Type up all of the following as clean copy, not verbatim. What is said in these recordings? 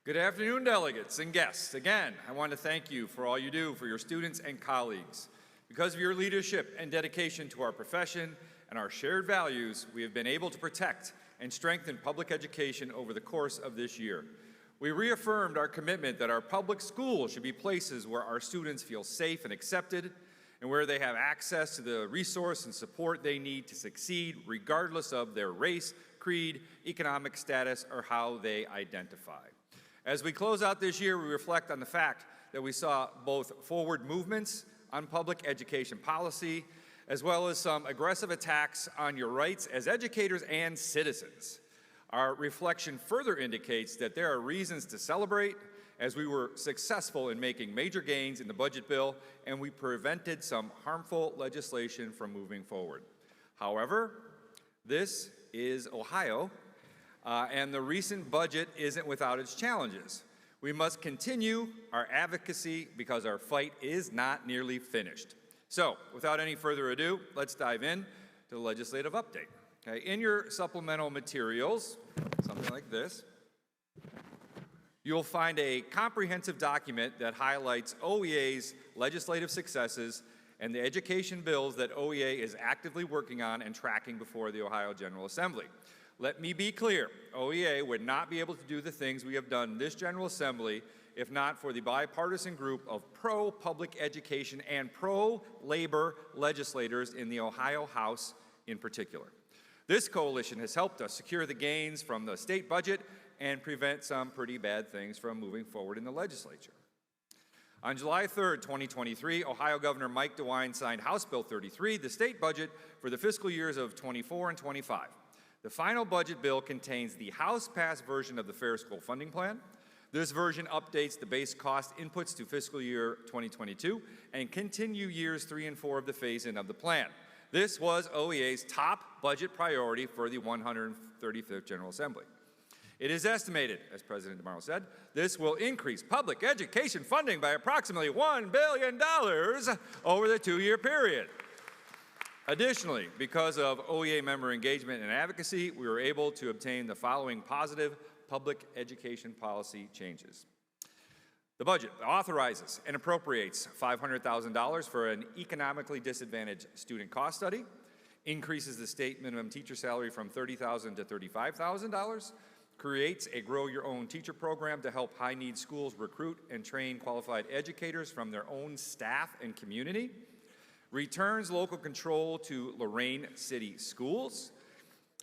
Good afternoon, delegates and guests. Again, I want to thank you for all you do for your students and colleagues. Because of your leadership and dedication to our profession and our shared values, we have been able to protect and strengthen public education over the course of this year. We reaffirmed our commitment that our public schools should be places where our students feel safe and accepted, and where they have access to the resource and support they need to succeed, regardless of their race, creed, economic status, or how they identify. As we close out this year, we reflect on the fact that we saw both forward movements on public education policy, as well as some aggressive attacks on your rights as educators and citizens. Our reflection further indicates that there are reasons to celebrate, as we were successful in making major gains in the budget bill and we prevented some harmful legislation from moving forward. However, this is Ohio, and the recent budget isn't without its challenges. We must continue our advocacy because our fight is not nearly finished. So, without any further ado, let's dive in to the legislative update. Okay, in your supplemental materials, something like this, you'll find a comprehensive document that highlights OEA's legislative successes and the education bills that OEA is actively working on and tracking before the Ohio General Assembly. Let me be clear, OEA would not be able to do the things we have done in this General Assembly if not for the bipartisan group of pro-public education and pro-labor legislators in the Ohio House in particular. This coalition has helped us secure the gains from the state budget and prevent some pretty bad things from moving forward in the legislature. On July 3rd, 2023, Ohio Governor Mike DeWine signed House Bill 33, the state budget for the fiscal years of 24 and 25. The final budget bill contains the House-passed version of the Fair School Funding Plan. This version updates the base cost inputs to fiscal year 2022 and continue years 3 and 4 of the phase-in of the plan. This was OEA's top budget priority for the 135th General Assembly. It is estimated, as President DeMauro said, this will increase public education funding by approximately $1 billion over the 2-year period. Additionally, because of OEA member engagement and advocacy, we were able to obtain the following positive public education policy changes. The budget authorizes and appropriates $500,000 for an economically disadvantaged student cost study, increases the state minimum teacher salary from $30,000 to $35,000, creates a Grow Your Own Teacher program to help high-need schools recruit and train qualified educators from their own staff and community, returns local control to Lorain City Schools.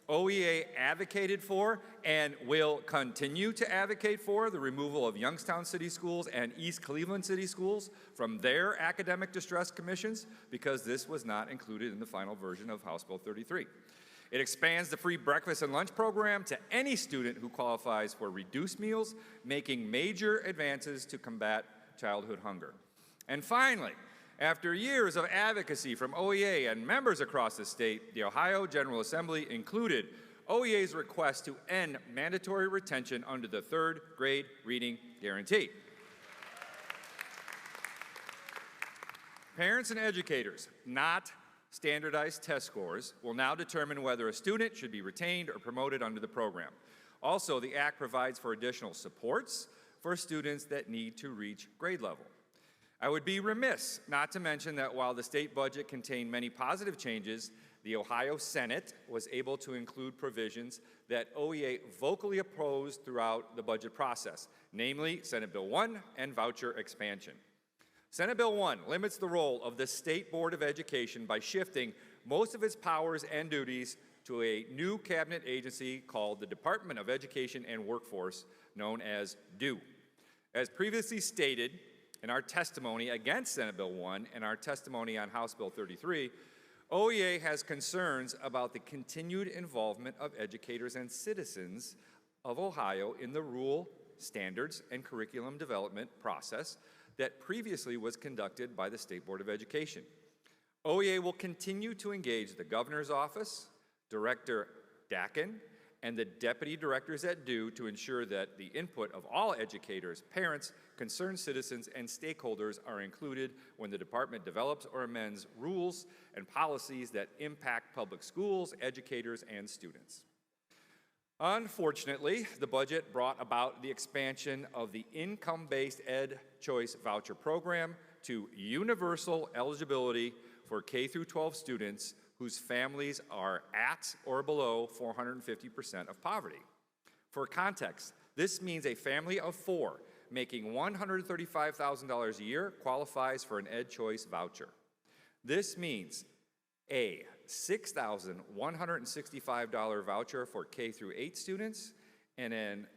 OEA advocated for and will continue to advocate for the removal of Youngstown City Schools and East Cleveland City Schools from their academic distress commissions because this was not included in the final version of House Bill 33. It expands the free breakfast and lunch program to any student who qualifies for reduced meals, making major advances to combat childhood hunger. And finally, after years of advocacy from OEA and members across the state, the Ohio General Assembly included OEA's request to end mandatory retention under the 3rd grade reading guarantee. Parents and educators, not standardized test scores, will now determine whether a student should be retained or promoted under the program. Also, the Act provides for additional supports for students that need to reach grade level. I would be remiss not to mention that while the state budget contained many positive changes, the Ohio Senate was able to include provisions that OEA vocally opposed throughout the budget process, namely Senate Bill 1 and voucher expansion. Senate Bill 1 limits the role of the State Board of Education by shifting most of its powers and duties to a new cabinet agency called the Department of Education and Workforce, known as DEW. As previously stated in our testimony against Senate Bill 1 and our testimony on House Bill 33, OEA has concerns about the continued involvement of educators and citizens of Ohio in the rule, standards, and curriculum development process that previously was conducted by the State Board of Education. OEA will continue to engage the Governor's Office, Director Dakin, and the Deputy Directors at DEW to ensure that the input of all educators, parents, concerned citizens, and stakeholders are included when the department develops or amends rules and policies that impact public schools, educators, and students. Unfortunately, the budget brought about the expansion of the income-based Ed Choice Voucher Program to universal eligibility for K through 12 students whose families are at or below 450% of poverty. For context, this means a family of 4 making $135,000 a year qualifies for an Ed Choice voucher. This means a $6,165 voucher for K through 8 students and an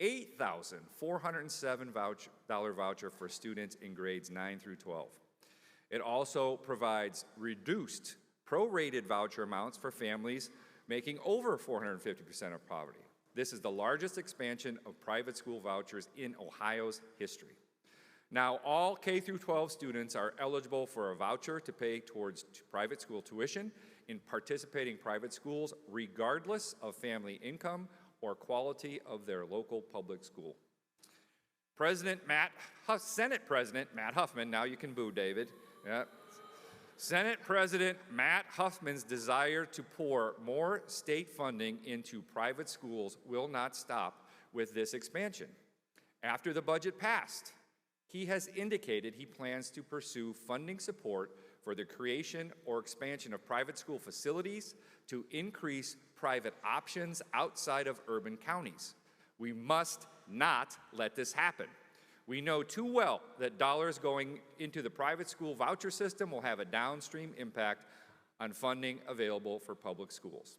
$8,407 voucher for students in grades 9 through 12. It also provides reduced prorated voucher amounts for families making over 450% of poverty. This is the largest expansion of private school vouchers in Ohio's history. Now, all K through 12 students are eligible for a voucher to pay towards private school tuition in participating private schools, regardless of family income or quality of their local public school. Senate President Matt Huffman, now you can boo, David. Yeah. Senate President Matt Huffman's desire to pour more state funding into private schools will not stop with this expansion. After the budget passed, he has indicated he plans to pursue funding support for the creation or expansion of private school facilities to increase private options outside of urban counties. We must not let this happen. We know too well that dollars going into the private school voucher system will have a downstream impact on funding available for public schools.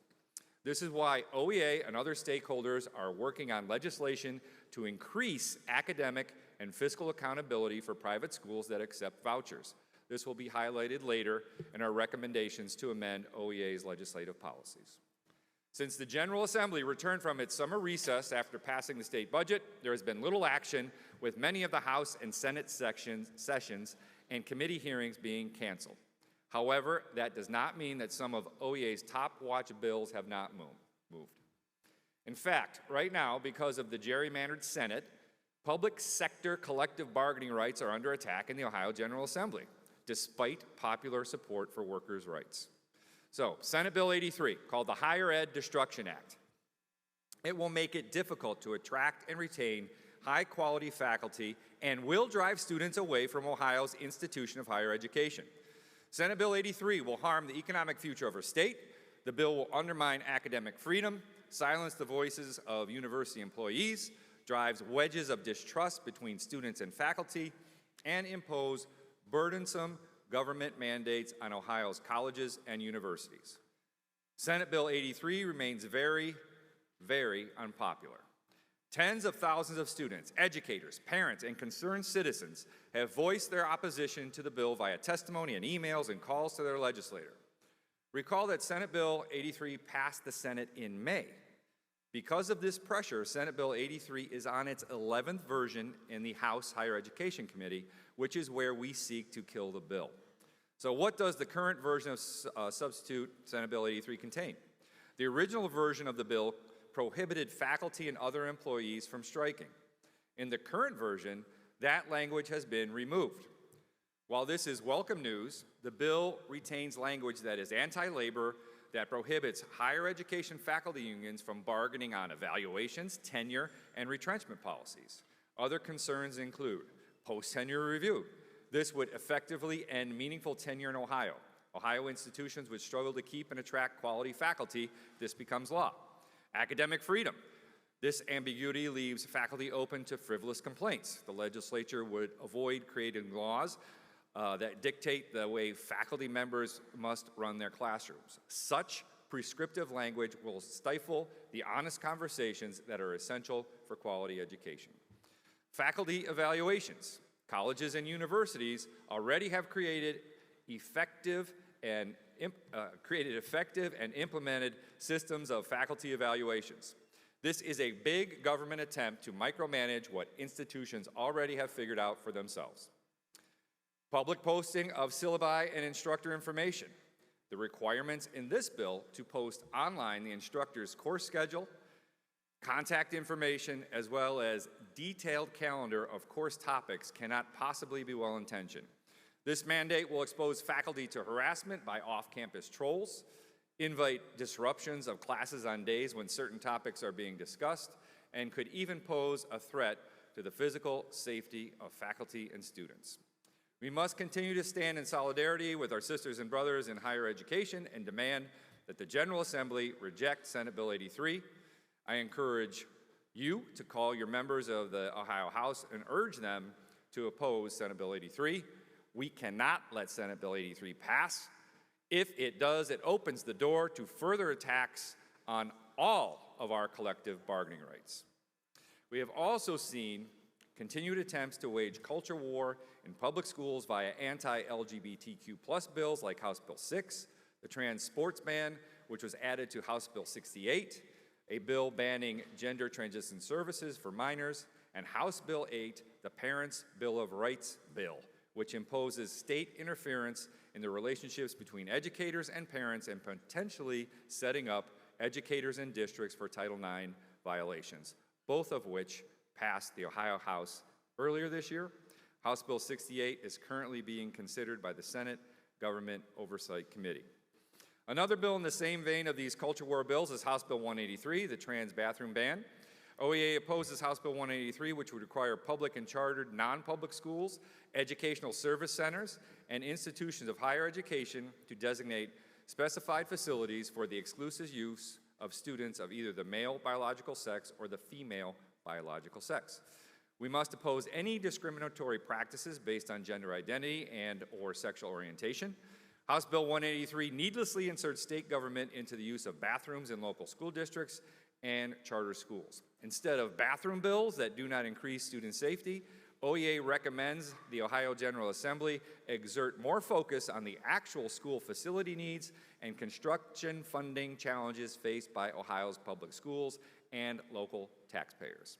This is why OEA and other stakeholders are working on legislation to increase academic and fiscal accountability for private schools that accept vouchers. This will be highlighted later in our recommendations to amend OEA's legislative policies. Since the General Assembly returned from its summer recess after passing the state budget, there has been little action, with many of the House and Senate sessions and committee hearings being canceled. However, that does not mean that some of OEA's top watch bills have not moved. In fact, right now, because of the gerrymandered Senate, public sector collective bargaining rights are under attack in the Ohio General Assembly, despite popular support for workers' rights. So, Senate Bill 83, called the Higher Ed Destruction Act. It will make it difficult to attract and retain high-quality faculty and will drive students away from Ohio's institution of higher education. Senate Bill 83 will harm the economic future of our state. The bill will undermine academic freedom, silence the voices of university employees, drives wedges of distrust between students and faculty, and impose burdensome government mandates on Ohio's colleges and universities. Senate Bill 83 remains very, very unpopular. Tens of thousands of students, educators, parents, and concerned citizens have voiced their opposition to the bill via testimony and emails and calls to their legislator. Recall that Senate Bill 83 passed the Senate in May. Because of this pressure, Senate Bill 83 is on its 11th version in the House Higher Education Committee, which is where we seek to kill the bill. So what does the current version of substitute Senate Bill 83 contain? The original version of the bill prohibited faculty and other employees from striking. In the current version, that language has been removed. While this is welcome news, the bill retains language that is anti-labor, that prohibits higher education faculty unions from bargaining on evaluations, tenure, and retrenchment policies. Other concerns include post-tenure review. This would effectively end meaningful tenure in Ohio. Ohio institutions would struggle to keep and attract quality faculty. This becomes law. Academic freedom. This ambiguity leaves faculty open to frivolous complaints. The legislature would avoid creating laws that dictate the way faculty members must run their classrooms. Such prescriptive language will stifle the honest conversations that are essential for quality education. Faculty evaluations. Colleges and universities already have created effective and implemented systems of faculty evaluations. This is a big government attempt to micromanage what institutions already have figured out for themselves. Public posting of syllabi and instructor information. The requirements in this bill to post online the instructor's course schedule, contact information, as well as detailed calendar of course topics cannot possibly be well-intentioned. This mandate will expose faculty to harassment by off-campus trolls invite disruptions of classes on days when certain topics are being discussed, and could even pose a threat to the physical safety of faculty and students. We must continue to stand in solidarity with our sisters and brothers in higher education and demand that the General Assembly reject Senate Bill 83. I encourage you to call your members of the Ohio House and urge them to oppose Senate Bill 83. We cannot let Senate Bill 83 pass. If it does, it opens the door to further attacks on all of our collective bargaining rights. We have also seen continued attempts to wage culture war in public schools via anti-LGBTQ+ bills like House Bill 6, the trans sports ban, which was added to House Bill 68, a bill banning gender transition services for minors, and House Bill 8, the Parents' Bill of Rights bill, which imposes state interference in the relationships between educators and parents and potentially setting up educators and districts for Title IX violations, both of which passed the Ohio House earlier this year. House Bill 68 is currently being considered by the Senate Government Oversight Committee. Another bill in the same vein of these culture war bills is House Bill 183, the trans bathroom ban. OEA opposes House Bill 183, which would require public and chartered non-public schools, educational service centers, and institutions of higher education to designate specified facilities for the exclusive use of students of either the male biological sex or the female biological sex. We must oppose any discriminatory practices based on gender identity and/or sexual orientation. House Bill 183 needlessly inserts state government into the use of bathrooms in local school districts and charter schools. Instead of bathroom bills that do not increase student safety, OEA recommends the Ohio General Assembly exert more focus on the actual school facility needs and construction funding challenges faced by Ohio's public schools and local taxpayers.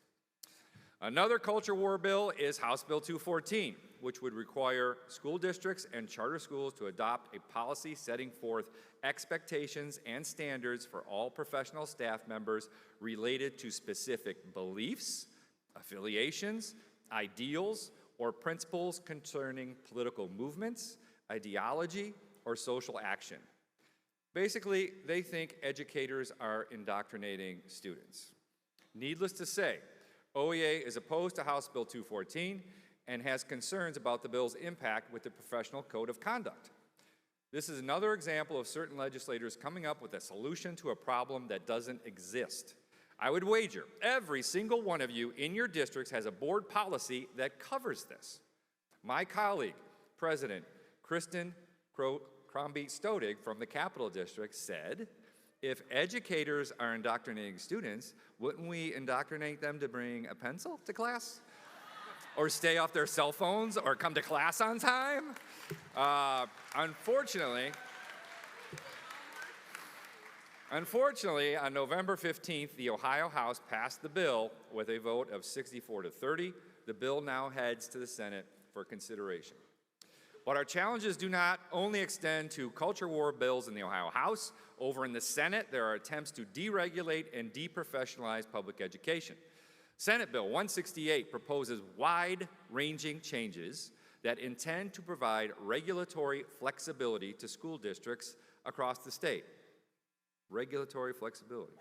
Another culture war bill is House Bill 214, which would require school districts and charter schools to adopt a policy setting forth expectations and standards for all professional staff members related to specific beliefs, affiliations, ideals, or principles concerning political movements, ideology, or social action. Basically, they think educators are indoctrinating students. Needless to say, OEA is opposed to House Bill 214 and has concerns about the bill's impact with the Professional Code of Conduct. This is another example of certain legislators coming up with a solution to a problem that doesn't exist. I would wager every single one of you in your districts has a board policy that covers this. My colleague, President Kristen Crombie-Stodig from the Capital District said, if educators are indoctrinating students, wouldn't we indoctrinate them to bring a pencil to class? Or stay off their cell phones, or come to class on time? Unfortunately, on November 15th, the Ohio House passed the bill with a vote of 64-30. The bill now heads to the Senate for consideration. But our challenges do not only extend to culture war bills in the Ohio House. Over in the Senate, there are attempts to deregulate and deprofessionalize public education. Senate Bill 168 proposes wide-ranging changes that intend to provide regulatory flexibility to school districts across the state. Regulatory flexibility.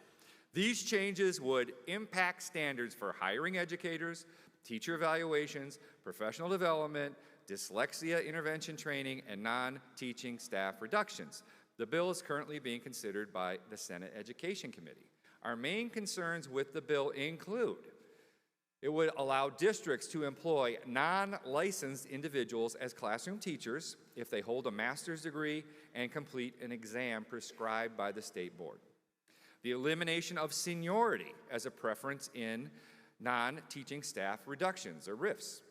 These changes would impact standards for hiring educators, teacher evaluations, professional development, dyslexia intervention training, and non-teaching staff reductions. The bill is currently being considered by the Senate Education Committee. Our main concerns with the bill include it would allow districts to employ non-licensed individuals as classroom teachers if they hold a master's degree and complete an exam prescribed by the state board. The elimination of seniority as a preference in non-teaching staff reductions, or RIFs.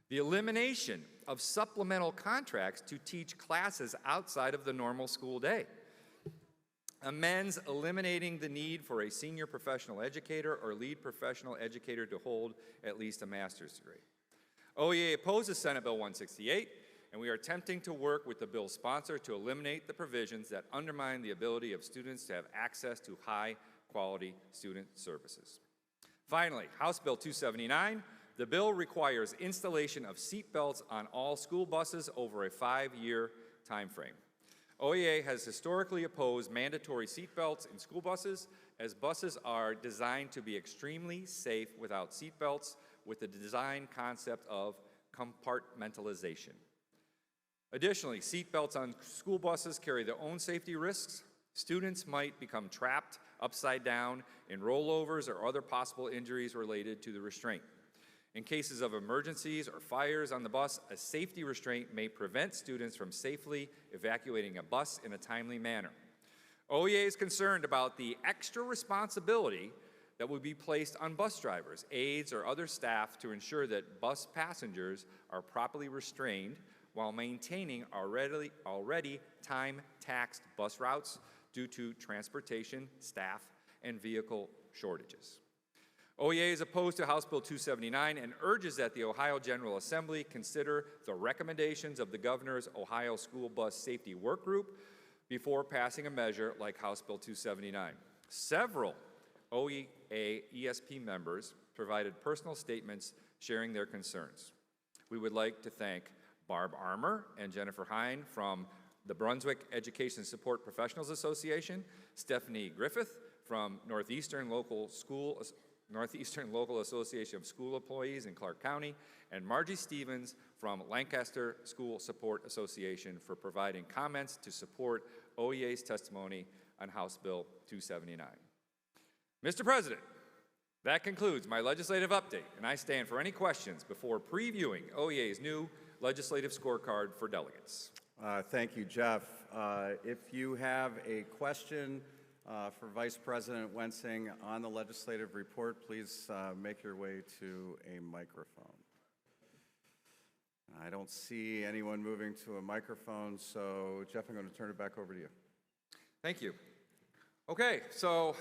The elimination of supplemental contracts to teach classes outside of the normal school day. Amends eliminating the need for a senior professional educator or lead professional educator to hold at least a master's degree. OEA opposes Senate Bill 168, and we are attempting to work with the bill's sponsor to eliminate the provisions that undermine the ability of students to have access to high-quality student services. Finally, House Bill 279, the bill requires installation of seat belts on all school buses over a 5-year time frame. OEA has historically opposed mandatory seatbelts in school buses, as buses are designed to be extremely safe without seatbelts, with the design concept of compartmentalization. Additionally, seatbelts on school buses carry their own safety risks. Students might become trapped upside down in rollovers or other possible injuries related to the restraint. In cases of emergencies or fires on the bus, a safety restraint may prevent students from safely evacuating a bus in a timely manner. OEA is concerned about the extra responsibility that would be placed on bus drivers, aides, or other staff to ensure that bus passengers are properly restrained while maintaining already time-taxed bus routes due to transportation, staff, and vehicle shortages. OEA is opposed to House Bill 279 and urges that the Ohio General Assembly consider the recommendations of the Governor's Ohio School Bus Safety Work Group before passing a measure like House Bill 279. Several OEA ESP members provided personal statements sharing their concerns. We would like to thank Barb Armour and Jennifer Hine from the Brunswick Education Support Professionals Association, Stephanie Griffith from Northeastern Local Association of School Employees in Clark County, and Margie Stevens from Lancaster School Support Association for providing comments to support OEA's testimony on House Bill 279. Mr. President, that concludes my legislative update, and I stand for any questions before previewing OEA's new legislative scorecard for delegates. Thank you, Jeff. If you have a question for Vice President Wensing on the legislative report, please make your way to a microphone. I don't see anyone moving to a microphone, so Jeff, I'm going to turn it back over to you. Thank you. Okay, so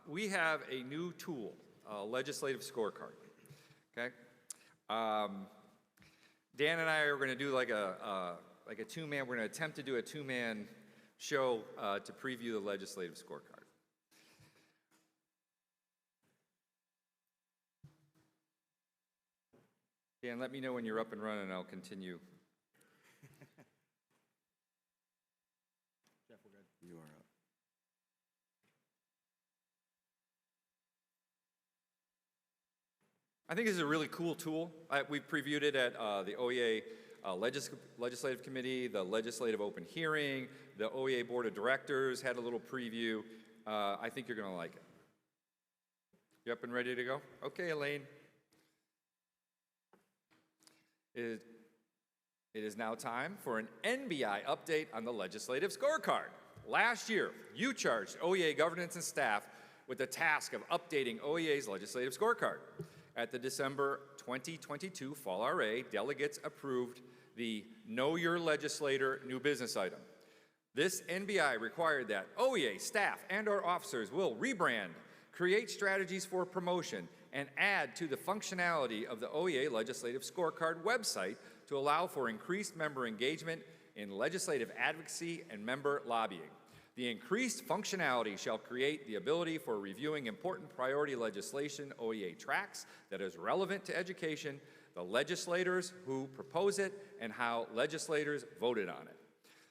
we have a new tool, a legislative scorecard. Okay, Dan and I are going to do like a two-man. We're going to attempt to do a two-man show to preview the legislative scorecard. Dan, let me know when you're up and running, and I'll continue. Jeff, we're good. You are up. I think this is a really cool tool. We've previewed it at the OEA Legislative Committee, the Legislative Open Hearing, the OEA Board of Directors had a little preview. I think you're going to like it. You up and ready to go? Okay, Elaine. It is now time for an NBI update on the legislative scorecard. Last year, you charged OEA governance and staff with the task of updating OEA's legislative scorecard. At the December 2022 Fall RA, delegates approved the Know Your Legislator new business item. This NBI required that OEA staff and/or officers will rebrand, create strategies for promotion, and add to the functionality of the OEA Legislative Scorecard website to allow for increased member engagement in legislative advocacy and member lobbying. The increased functionality shall create the ability for reviewing important priority legislation OEA tracks that is relevant to education, the legislators who propose it, and how legislators voted on it.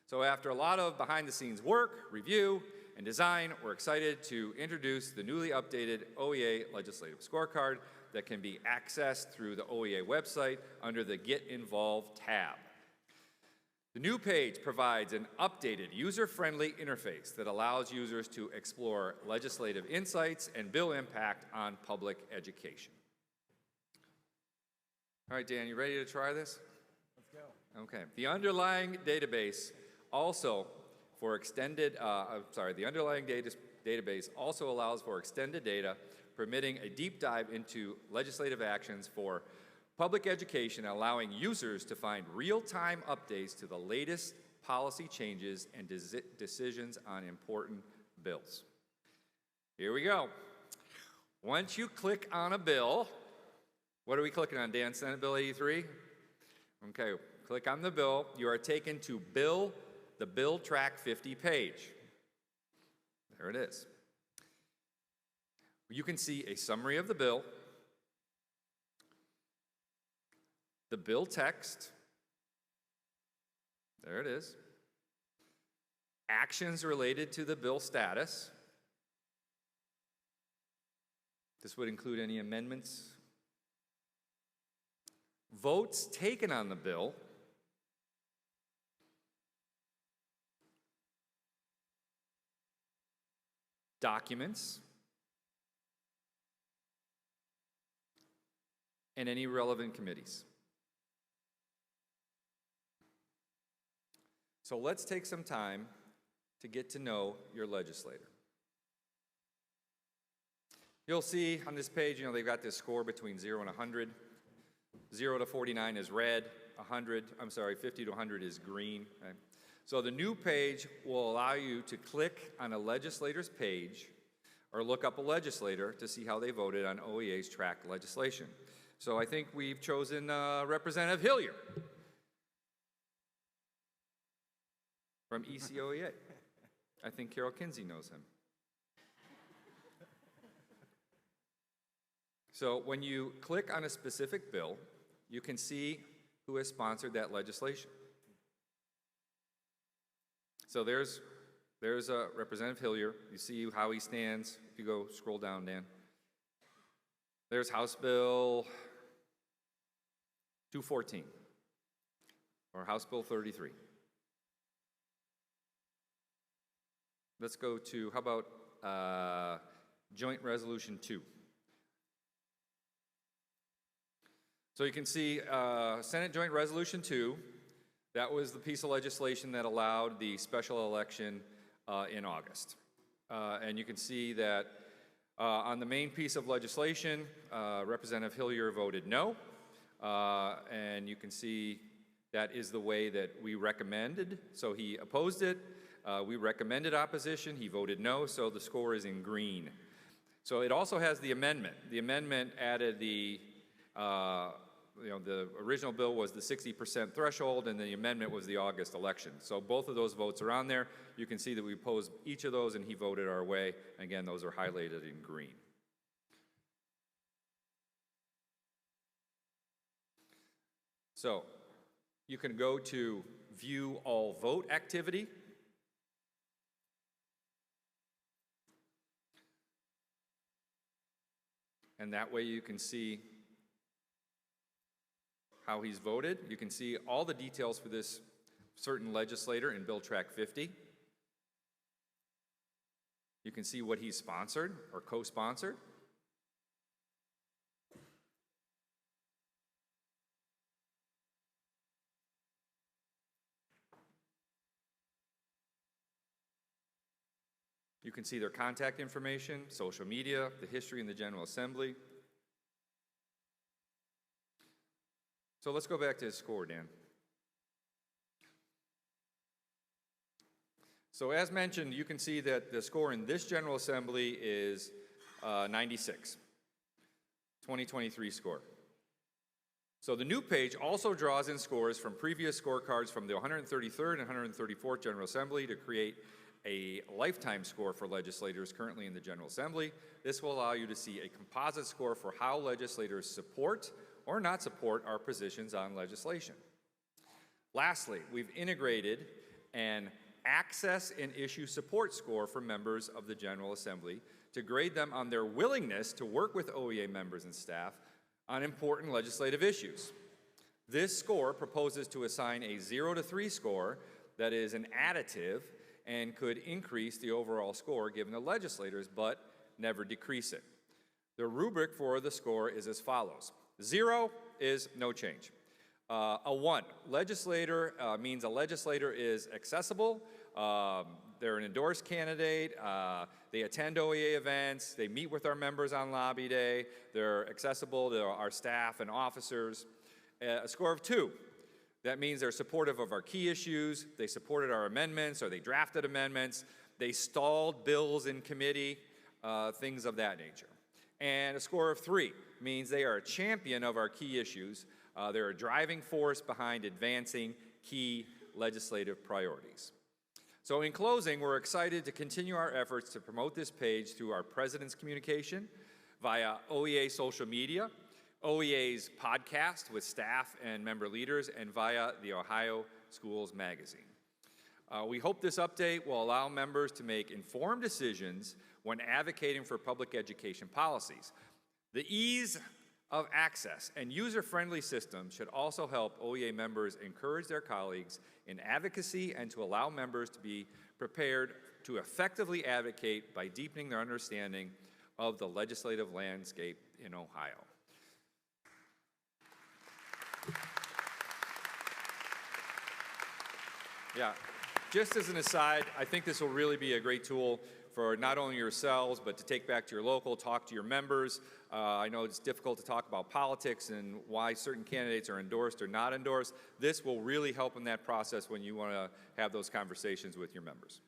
So after a lot of behind-the-scenes work, review, and design, we're excited to introduce the newly updated OEA Legislative Scorecard that can be accessed through the OEA website under the Get Involved tab. The new page provides an updated, user-friendly interface that allows users to explore legislative insights and bill impact on public education. All right, Dan, you ready to try this? Let's go. Okay. The underlying database also for extended, the underlying database also allows for extended data, permitting a deep dive into legislative actions for public education, allowing users to find real-time updates to the latest policy changes and decisions on important bills. Here we go. Once you click on a bill, what are we clicking on, Dan? Senate Bill 83? Okay, click on the bill. You are taken to the Bill Track 50 page. There it is. You can see a summary of the bill, the bill text, there it is, actions related to the bill status. This would include any amendments, votes taken on the bill, documents, and any relevant committees. So let's take some time to get to know your legislator. You'll see on this page, they've got this score between 0 and 100. 0 to 49 is red, 50 to 100 is green. Okay? So the new page will allow you to click on a legislator's page or look up a legislator to see how they voted on OEA's tracked legislation. So I think we've chosen Representative Hillier from ECOEA. I think Carol Kinsey knows him. So when you click on a specific bill, you can see who has sponsored that legislation. So there's Representative Hillier. You see how he stands. If you go scroll down, Dan. There's House Bill 214 or House Bill 33. Let's go to, how about Joint Resolution 2. So you can see Senate Joint Resolution 2, that was the piece of legislation that allowed the special election in August. And you can see that on the main piece of legislation, Representative Hillier voted no. And you can see that is the way that we recommended. So he opposed it. We recommended opposition. He voted no, so the score is in green. So it also has the amendment. The amendment added the original bill was the 60% threshold, and the amendment was the August election. So both of those votes are on there. You can see that we opposed each of those, and he voted our way. Again, those are highlighted in green. So you can go to View All Vote Activity. And that way you can see how he's voted. You can see all the details for this certain legislator in Bill Track 50. You can see what he's sponsored or co-sponsored. You can see their contact information, social media, the history in the General Assembly. So let's go back to his score, Dan. So as mentioned, you can see that the score in this General Assembly is 96, 2023 score. So the new page also draws in scores from previous scorecards from the 133rd and 134th General Assembly to create a lifetime score for legislators currently in the General Assembly. This will allow you to see a composite score for how legislators support or not support our positions on legislation. Lastly, we've integrated an access and issue support score for members of the General Assembly to grade them on their willingness to work with OEA members and staff on important legislative issues. This score proposes to assign a 0 to 3 score that is an additive and could increase the overall score given to legislators, but never decrease it. The rubric for the score is as follows. 0 is no change. A 1, legislator means a legislator is accessible, they're an endorsed candidate, they attend OEA events, they meet with our members on lobby day, they're accessible to our staff and officers. A score of 2, that means they're supportive of our key issues, they supported our amendments, or they drafted amendments, they stalled bills in committee, things of that nature. And a score of 3 means they are a champion of our key issues, they're a driving force behind advancing key legislative priorities. So in closing, we're excited to continue our efforts to promote this page through our President's communication, via OEA social media, OEA's podcast with staff and member leaders, and via the Ohio Schools Magazine. We hope this update will allow members to make informed decisions when advocating for public education policies. The ease of access and user-friendly systems should also help OEA members encourage their colleagues in advocacy and to allow members to be prepared to effectively advocate by deepening their understanding of the legislative landscape in Ohio. Yeah, just as an aside, I think this will really be a great tool for not only yourselves, but to take back to your local, talk to your members. I know it's difficult to talk about politics and why certain candidates are endorsed or not endorsed. This will really help in that process when you want to have those conversations with your members.